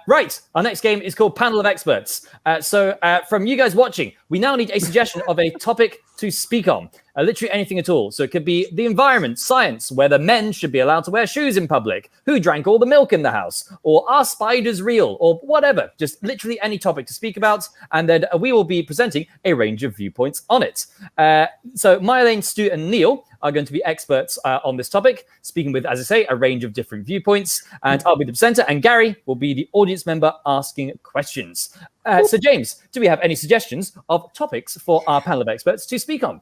Right, our next game is called Panel of Experts. So from you guys watching, we now need a suggestion of a topic to speak on. Literally anything at all. So it could be the environment, science, whether men should be allowed to wear shoes in public, who drank all the milk in the house, or are spiders real, or whatever. Just literally any topic to speak about. And then we will be presenting a range of viewpoints on it. So Mylene, Stu, and Neil are going to be experts on this topic, speaking with, as I say, a range of different viewpoints. And I'll be the presenter, and Gary will be the audience member asking questions. So James, do we have any suggestions of topics for our panel of experts to speak on?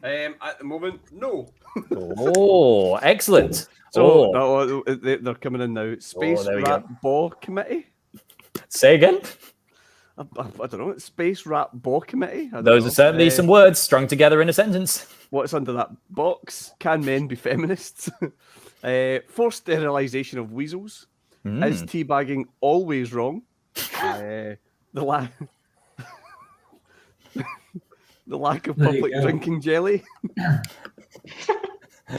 At the moment, no. Oh, excellent. So they're coming in now. Space Rat Ball Committee? Say again? I don't know. Space Rat Ball Committee? Those are certainly some words strung together in a sentence. What's under that box? Can men be feminists? Forced sterilisation of weasels. Is teabagging always wrong? The lack of public drinking jelly.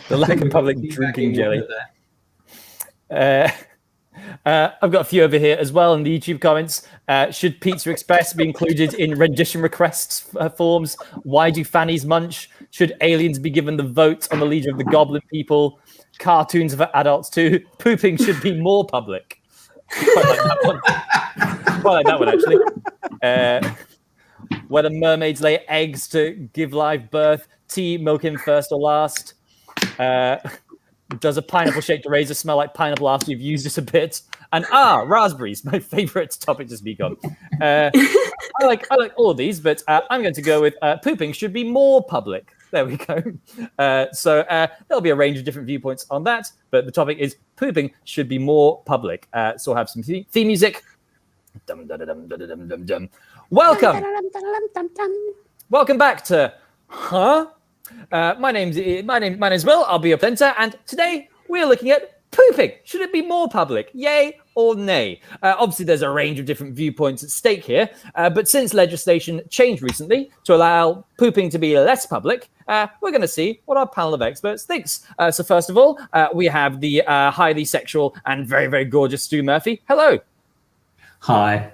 The lack of public drinking jelly. I've got a few over here as well in the YouTube comments. Should Pizza Express be included in rendition requests forms? Why do fannies munch? Should aliens be given the vote on the leader of the Goblin people? Cartoons for adults too. Pooping should be more public. Quite like that one. Quite like that one, actually. Whether mermaids lay eggs to give live birth. Tea, milk in first or last. Does a pineapple shaped eraser smell like pineapple after you've used it a bit? And raspberries, my favorite topic to speak on. I like all of these, but I'm going to go with pooping should be more public. There we go. So there'll be a range of different viewpoints on that, but the topic is pooping should be more public. So I'll have some theme music. Dum, dum, dum, dum, dum, dum, dum. Welcome. Welcome back to my name's Will. I'll be your presenter, and today we're looking at pooping. Should it be more public? Yay or nay? Obviously, there's a range of different viewpoints at stake here, but since legislation changed recently to allow pooping to be less public, we're going to see what our panel of experts thinks. So first of all, we have the highly sexual and very, very gorgeous Stu Murphy. Hello. Hi.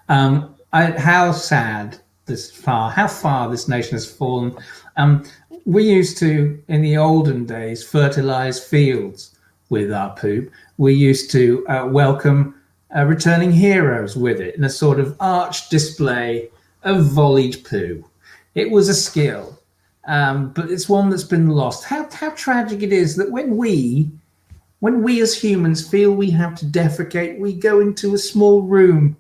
How sad how far this nation has fallen. We used to, in the olden days, fertilize fields with our poop. We used to welcome returning heroes with it in a sort of arch display of volleyed poo. It was a skill, but it's one that's been lost. How tragic it is that when we as humans feel we have to defecate, we go into a small room,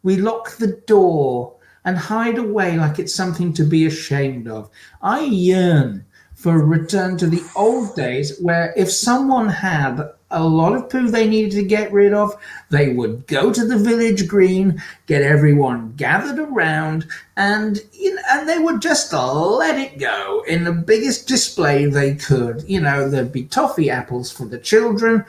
we lock the door and hide away like it's something to be ashamed of. I yearn for a return to the old days where if someone had a lot of poo they needed to get rid of, they would go to the village green, get everyone gathered around, and they would just let it go in the biggest display they could. There'd be toffee apples for the children,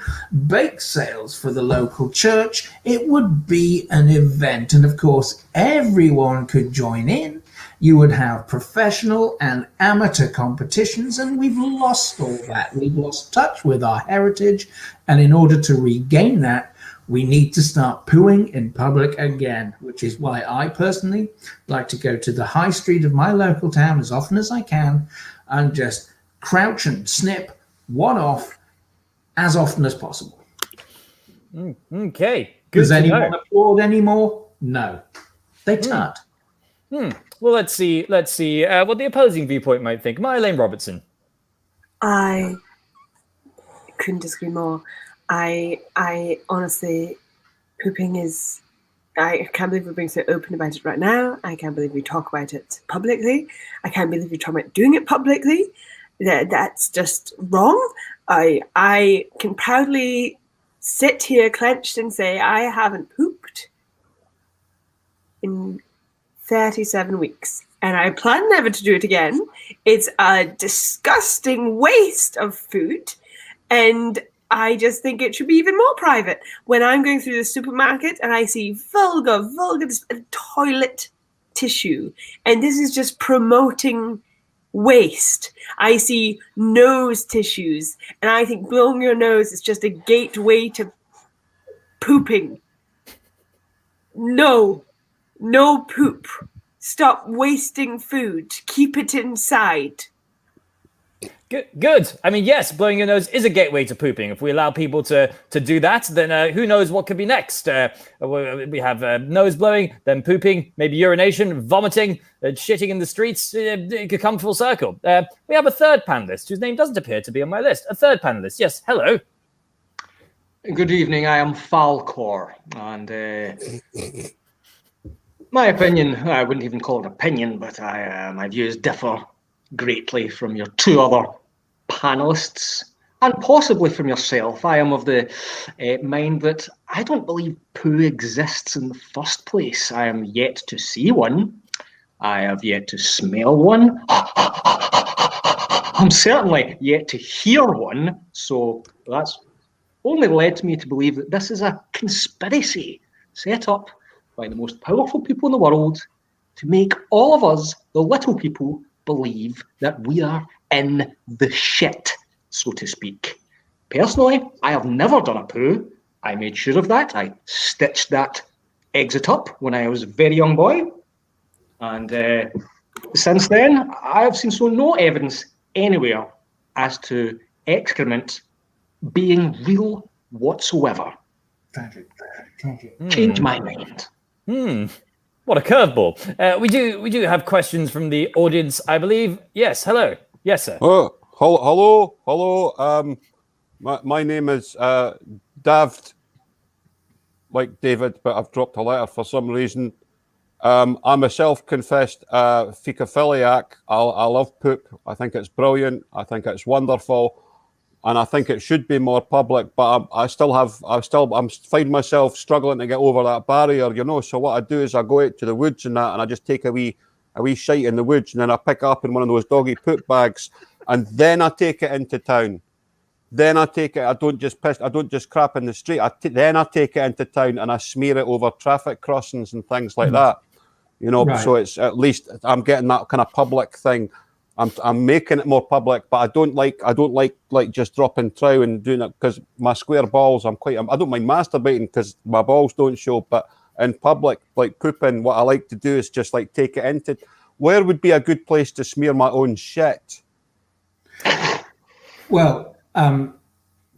bake sales for the local church. It would be an event, and of course everyone could join in. You would have professional and amateur competitions, and we've lost all that. We've lost touch with our heritage, and in order to regain that, we need to start pooing in public again, which is why I personally like to go to the high street of my local town as often as I can and just crouch and snip one off as often as possible. Okay. Good. Does anyone applaud anymore? No. They tut. Well, let's see what the opposing viewpoint might think. Mylene Robertson. I couldn't disagree more. I honestly, pooping is, I can't believe we're being so open about it right now. I can't believe we talk about it publicly. I can't believe we talk about doing it publicly. That's just wrong. I can proudly sit here clenched and say I haven't pooped in 37 weeks, and I plan never to do it again. It's a disgusting waste of food, and I just think it should be even more private. When I'm going through the supermarket and I see vulgar toilet tissue, and this is just promoting waste. I see nose tissues, and I think blowing your nose is just a gateway to pooping. No poop. Stop wasting food. Keep it inside. Good. I mean, yes, blowing your nose is a gateway to pooping. If we allow people to do that, then who knows what could be next? We have nose blowing, then pooping, maybe urination, vomiting, shitting in the streets. It could come full circle. We have a third panelist whose name doesn't appear to be on my list. A third panelist. Yes, hello. Good evening. I am Falcor, and my opinion, I wouldn't even call it opinion, but my views differ greatly from your two other panelists, and possibly from yourself. I am of the mind that I don't believe poo exists in the first place. I am yet to see one. I have yet to smell one. I'm certainly yet to hear one. So that's only led me to believe that this is a conspiracy set up by the most powerful people in the world to make all of us, the little people, believe that we are in the shit, so to speak. Personally, I have never done a poo. I made sure of that. I stitched that exit up when I was a very young boy. And since then, I have seen no evidence anywhere as to excrement being real whatsoever. Tragic. Change my mind. What a curveball. We do have questions from the audience, I believe. Yes, hello. Yes, sir. Oh, hello. My name is Davd, like David, but I've dropped a letter for some reason. I'm a self-confessed fecophiliac. I love poop. I think it's brilliant. I think it's wonderful. And I think it should be more public, but I'm find myself struggling to get over that barrier, you know. So what I do is I go out to the woods and that, and I just take a wee shite in the woods, and then I pick it up in one of those doggy poop bags, and then I take it into town. Then I take it. I don't just crap in the street. Then I take it into town and I smear it over traffic crossings and things like that, you know. Right. So it's at least I'm getting that kind of public thing. I'm making it more public, but I don't like just dropping trow and doing it because my square balls. I don't mind masturbating because my balls don't show, but in public, like pooping, what I like to do is just like take it into. Where would be a good place to smear my own shit? Well,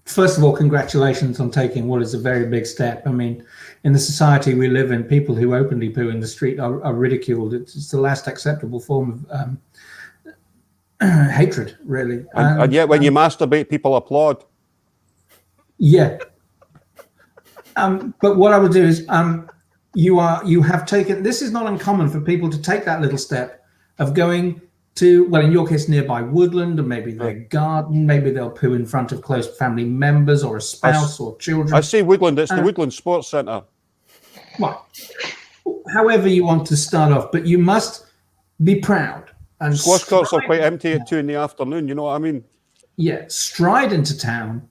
first of all, congratulations on taking what is a very big step. I mean, in the society we live in, people who openly poo in the street are ridiculed. It's the last acceptable form of hatred, really. And yet when you masturbate, people applaud. Yeah. But what I would do is you have taken, this is not uncommon for people to take that little step of going to, well, in your case, nearby woodland, or maybe their garden, maybe they'll poo in front of close family members or a spouse or children. I say woodland, it's the Woodland Sports Centre. Well, however you want to start off, but you must be proud. And squash courts are quite empty at 2 PM, you know what I mean? Yeah, stride into town,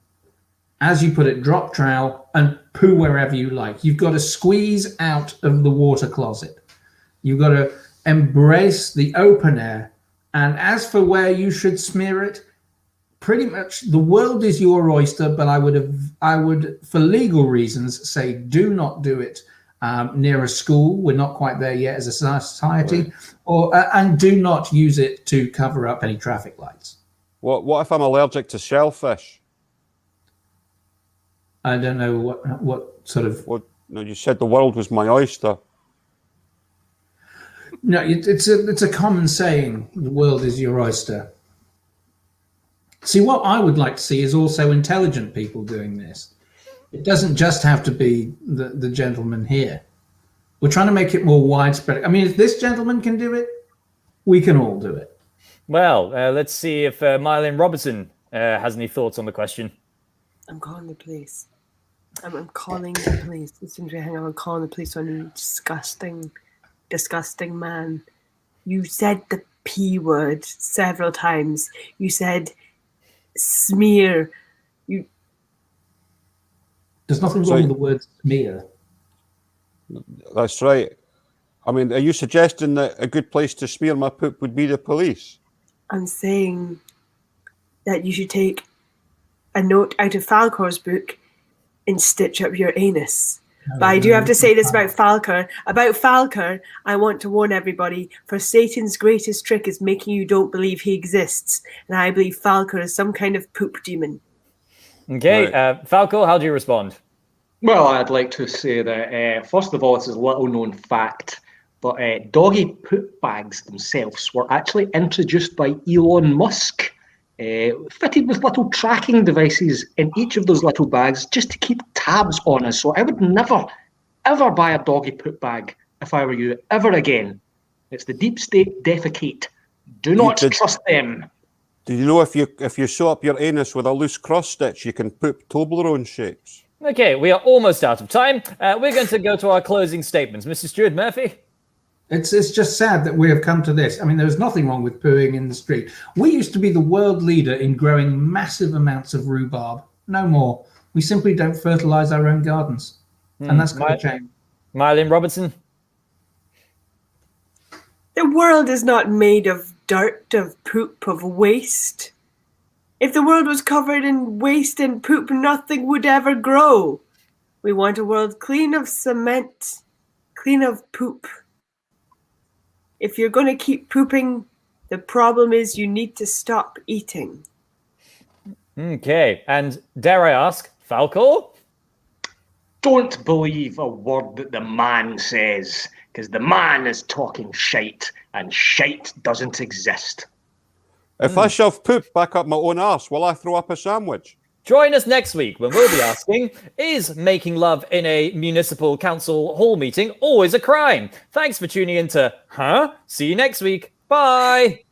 as you put it, drop trowel and poo wherever you like. You've got to squeeze out of the water closet. You've got to embrace the open air. And as for where you should smear it, pretty much the world is your oyster, but I would, for legal reasons, say do not do it near a school. We're not quite there yet as a society, and do not use it to cover up any traffic lights. What if I'm allergic to shellfish? I don't know what sort of. No, you said the world was my oyster. No, it's a common saying. The world is your oyster. See, what I would like to see is also intelligent people doing this. It doesn't just have to be the gentleman here. We're trying to make it more widespread. I mean, if this gentleman can do it, we can all do it. Well, let's see if Mylene Robertson has any thoughts on the question. I'm calling the police. I'm calling the police. As soon as we hang up, I'm calling the police on you disgusting man. You said the P word several times. You said smear. There's nothing wrong with the word smear. That's right. I mean, are you suggesting that a good place to smear my poop would be the police? I'm saying that you should take a note out of Falcor's book and stitch up your anus. But I do have to say this about Falcor. About Falcor, I want to warn everybody, for Satan's greatest trick is making you don't believe he exists. And I believe Falcor is some kind of poop demon. Okay, Falco, how do you respond? Well, I'd like to say that, first of all, it's a little known fact, but doggy poop bags themselves were actually introduced by Elon Musk, fitted with little tracking devices in each of those little bags just to keep tabs on us. So I would never, ever buy a doggy poop bag if I were you, ever again. It's the deep state defecate. Do not trust them. Do you know if you sew up your anus with a loose cross stitch, you can poop Toblerone shapes? Okay, we are almost out of time. We're going to go to our closing statements. Mr. Stuart Murphy? It's just sad that we have come to this. I mean, there's nothing wrong with pooing in the street. We used to be the world leader in growing massive amounts of rhubarb. No more. We simply don't fertilize our own gardens. And that's going to change. Mylene Robertson? The world is not made of dirt, of poop, of waste. If the world was covered in waste and poop, nothing would ever grow. We want a world clean of cement, clean of poop. If you're going to keep pooping, the problem is you need to stop eating. Okay, and dare I ask, Falco? Don't believe a word that the man says, because the man is talking shite, and shite doesn't exist. If I shove poop back up my own arse, will I throw up a sandwich? Join us next week when we'll be asking, is making love in a municipal council hall meeting always a crime? Thanks for tuning in to See you next week. Bye.